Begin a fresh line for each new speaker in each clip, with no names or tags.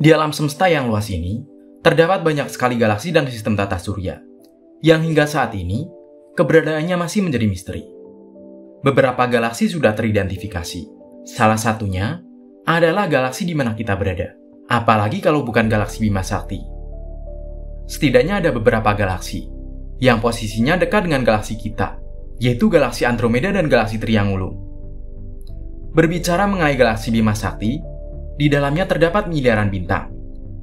Di alam semesta yang luas ini, terdapat banyak sekali galaksi dan sistem tata surya, yang hingga saat ini, keberadaannya masih menjadi misteri. Beberapa galaksi sudah teridentifikasi. Salah satunya adalah galaksi di mana kita berada. Apalagi kalau bukan galaksi Bima Sakti. Setidaknya ada beberapa galaksi yang posisinya dekat dengan galaksi kita, yaitu galaksi Andromeda dan galaksi Triangulum. Berbicara mengenai galaksi Bima Sakti, di dalamnya terdapat miliaran bintang,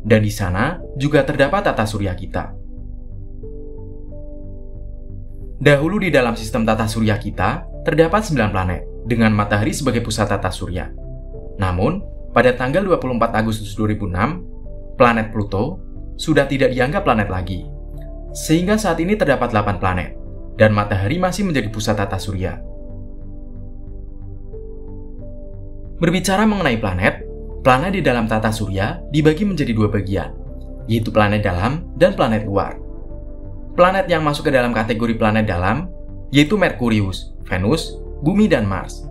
dan di sana juga terdapat tata surya kita. Dahulu di dalam sistem tata surya kita, terdapat 9 planet, dengan matahari sebagai pusat tata surya. Namun, pada tanggal 24 Agustus 2006, planet Pluto sudah tidak dianggap planet lagi. Sehingga saat ini terdapat 8 planet, dan matahari masih menjadi pusat tata surya. Berbicara mengenai planet, planet di dalam tata surya dibagi menjadi 2 bagian, yaitu planet dalam dan planet luar. Planet yang masuk ke dalam kategori planet dalam, yaitu Merkurius, Venus, Bumi, dan Mars.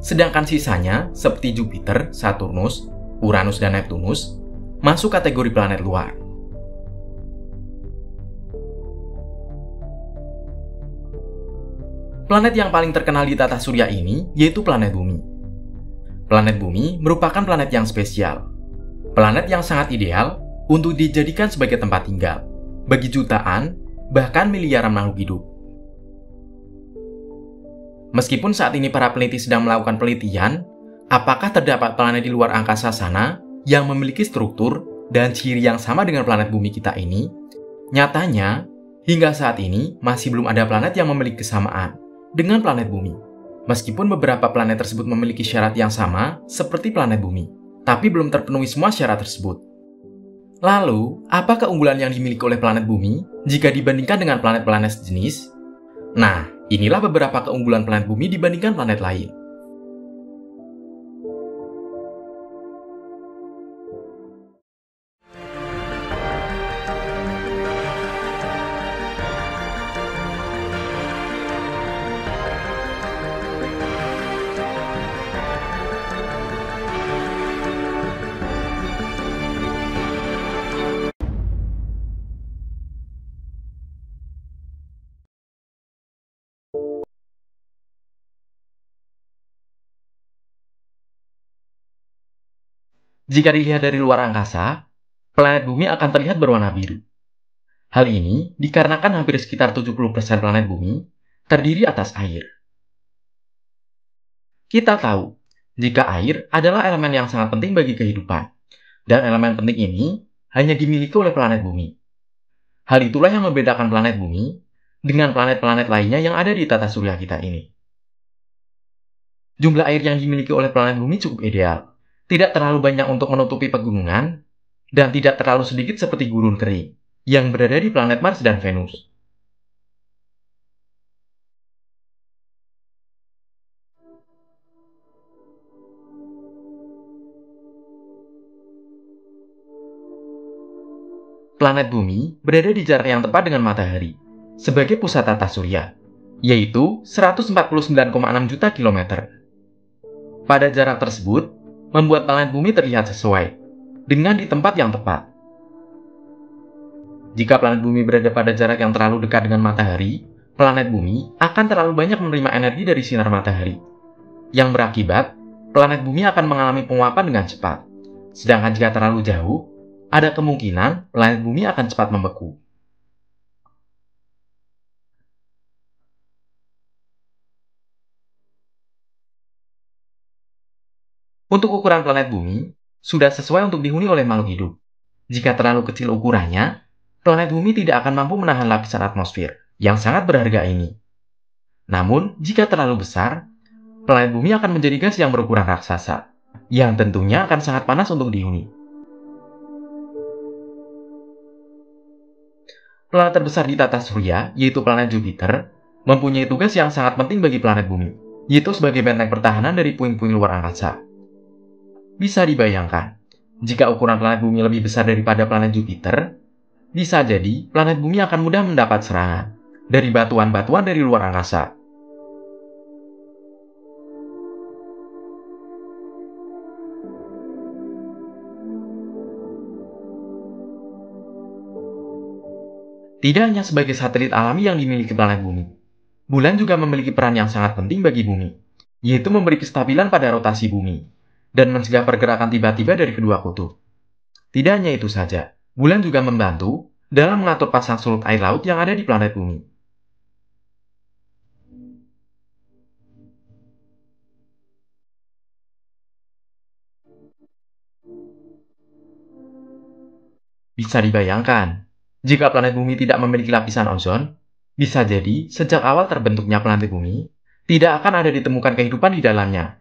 Sedangkan sisanya, seperti Jupiter, Saturnus, Uranus, dan Neptunus, masuk kategori planet luar. Planet yang paling terkenal di tata surya ini yaitu planet Bumi. Planet Bumi merupakan planet yang spesial. Planet yang sangat ideal untuk dijadikan sebagai tempat tinggal bagi jutaan, bahkan miliaran makhluk hidup. Meskipun saat ini para peneliti sedang melakukan penelitian, apakah terdapat planet di luar angkasa sana yang memiliki struktur dan ciri yang sama dengan planet Bumi kita ini, nyatanya, hingga saat ini masih belum ada planet yang memiliki kesamaan dengan planet Bumi. Meskipun beberapa planet tersebut memiliki syarat yang sama seperti planet Bumi, tapi belum terpenuhi semua syarat tersebut. Lalu, apa keunggulan yang dimiliki oleh planet Bumi jika dibandingkan dengan planet-planet sejenis? Nah, inilah beberapa keunggulan planet Bumi dibandingkan planet lain. Jika dilihat dari luar angkasa, planet Bumi akan terlihat berwarna biru. Hal ini dikarenakan hampir sekitar 70% planet Bumi terdiri atas air. Kita tahu, jika air adalah elemen yang sangat penting bagi kehidupan, dan elemen penting ini hanya dimiliki oleh planet Bumi. Hal itulah yang membedakan planet Bumi dengan planet-planet lainnya yang ada di tata surya kita ini. Jumlah air yang dimiliki oleh planet Bumi cukup ideal. Tidak terlalu banyak untuk menutupi pegunungan, dan tidak terlalu sedikit seperti gurun kering yang berada di planet Mars dan Venus. Planet Bumi berada di jarak yang tepat dengan matahari sebagai pusat tata surya, yaitu 149,6 juta kilometer. Pada jarak tersebut, membuat planet Bumi terlihat sesuai dengan di tempat yang tepat. Jika planet Bumi berada pada jarak yang terlalu dekat dengan matahari, planet Bumi akan terlalu banyak menerima energi dari sinar matahari, yang berakibat planet Bumi akan mengalami penguapan dengan cepat. Sedangkan jika terlalu jauh, ada kemungkinan planet Bumi akan cepat membeku. Untuk ukuran planet Bumi, sudah sesuai untuk dihuni oleh makhluk hidup. Jika terlalu kecil ukurannya, planet Bumi tidak akan mampu menahan lapisan atmosfer yang sangat berharga ini. Namun, jika terlalu besar, planet Bumi akan menjadi gas yang berukuran raksasa, yang tentunya akan sangat panas untuk dihuni. Planet terbesar di tata surya, yaitu planet Jupiter, mempunyai tugas yang sangat penting bagi planet Bumi, yaitu sebagai benteng pertahanan dari puing-puing luar angkasa. Bisa dibayangkan, jika ukuran planet Bumi lebih besar daripada planet Jupiter, bisa jadi planet Bumi akan mudah mendapat serangan dari batuan-batuan dari luar angkasa. Tidak hanya sebagai satelit alami yang dimiliki planet Bumi, bulan juga memiliki peran yang sangat penting bagi Bumi, yaitu memberi kestabilan pada rotasi Bumi dan mencegah pergerakan tiba-tiba dari kedua kutub. Tidak hanya itu saja, bulan juga membantu dalam mengatur pasang surut air laut yang ada di planet Bumi. Bisa dibayangkan, jika planet Bumi tidak memiliki lapisan ozon, bisa jadi sejak awal terbentuknya planet Bumi, tidak akan ada ditemukan kehidupan di dalamnya.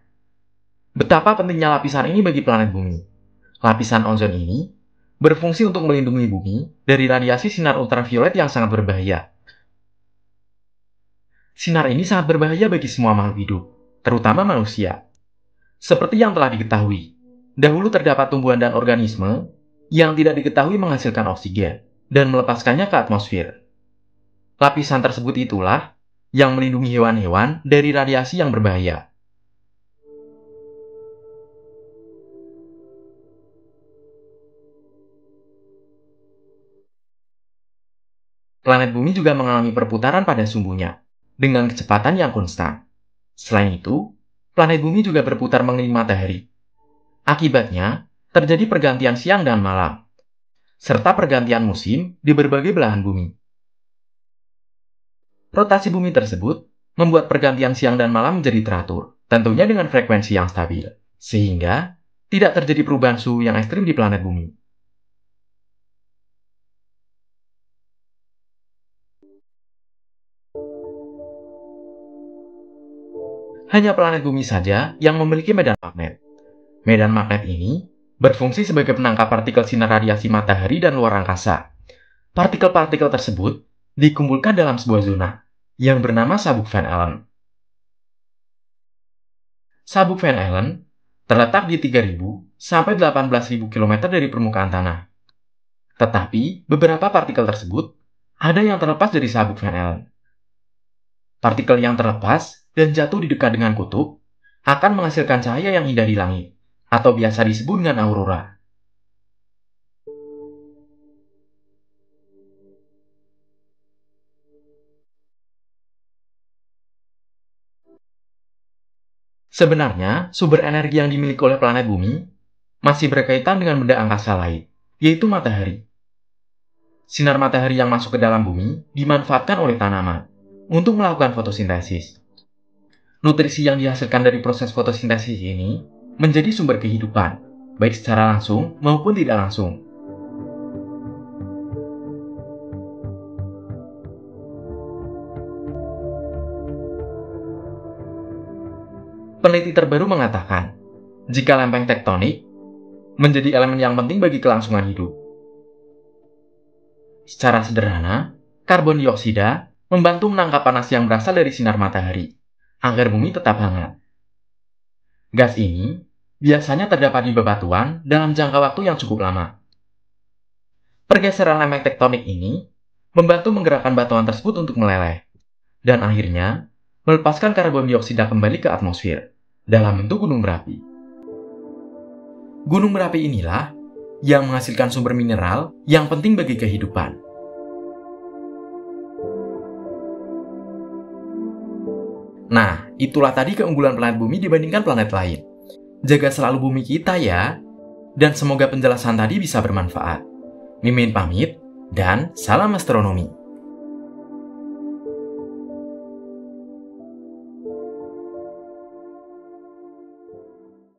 Betapa pentingnya lapisan ini bagi planet Bumi. Lapisan ozon ini berfungsi untuk melindungi Bumi dari radiasi sinar ultraviolet yang sangat berbahaya. Sinar ini sangat berbahaya bagi semua makhluk hidup, terutama manusia. Seperti yang telah diketahui, dahulu terdapat tumbuhan dan organisme yang tidak diketahui menghasilkan oksigen dan melepaskannya ke atmosfer. Lapisan tersebut itulah yang melindungi hewan-hewan dari radiasi yang berbahaya. Planet Bumi juga mengalami perputaran pada sumbunya dengan kecepatan yang konstan. Selain itu, planet Bumi juga berputar mengelilingi matahari. Akibatnya, terjadi pergantian siang dan malam, serta pergantian musim di berbagai belahan bumi. Rotasi bumi tersebut membuat pergantian siang dan malam menjadi teratur, tentunya dengan frekuensi yang stabil, sehingga tidak terjadi perubahan suhu yang ekstrim di planet bumi. Hanya planet bumi saja yang memiliki medan magnet. Medan magnet ini berfungsi sebagai penangkap partikel sinar radiasi matahari dan luar angkasa. Partikel-partikel tersebut dikumpulkan dalam sebuah zona yang bernama sabuk Van Allen. Sabuk Van Allen terletak di 3.000 sampai 18.000 km dari permukaan tanah. Tetapi beberapa partikel tersebut ada yang terlepas dari sabuk Van Allen. Partikel yang terlepas dan jatuh di dekat dengan kutub akan menghasilkan cahaya yang indah di langit, atau biasa disebut dengan aurora. Sebenarnya, sumber energi yang dimiliki oleh planet Bumi masih berkaitan dengan benda angkasa lain, yaitu matahari. Sinar matahari yang masuk ke dalam bumi dimanfaatkan oleh tanaman untuk melakukan fotosintesis. Nutrisi yang dihasilkan dari proses fotosintesis ini menjadi sumber kehidupan, baik secara langsung maupun tidak langsung. Peneliti terbaru mengatakan, jika lempeng tektonik menjadi elemen yang penting bagi kelangsungan hidup. Secara sederhana, karbon dioksida membantu menangkap panas yang berasal dari sinar matahari, agar bumi tetap hangat. Gas ini biasanya terdapat di bebatuan dalam jangka waktu yang cukup lama. Pergeseran lempeng tektonik ini membantu menggerakkan batuan tersebut untuk meleleh, dan akhirnya melepaskan karbon dioksida kembali ke atmosfer dalam bentuk gunung berapi. Gunung berapi inilah yang menghasilkan sumber mineral yang penting bagi kehidupan. Nah, itulah tadi keunggulan planet Bumi dibandingkan planet lain. Jaga selalu bumi kita ya, dan semoga penjelasan tadi bisa bermanfaat. Mimin pamit, dan salam astronomi.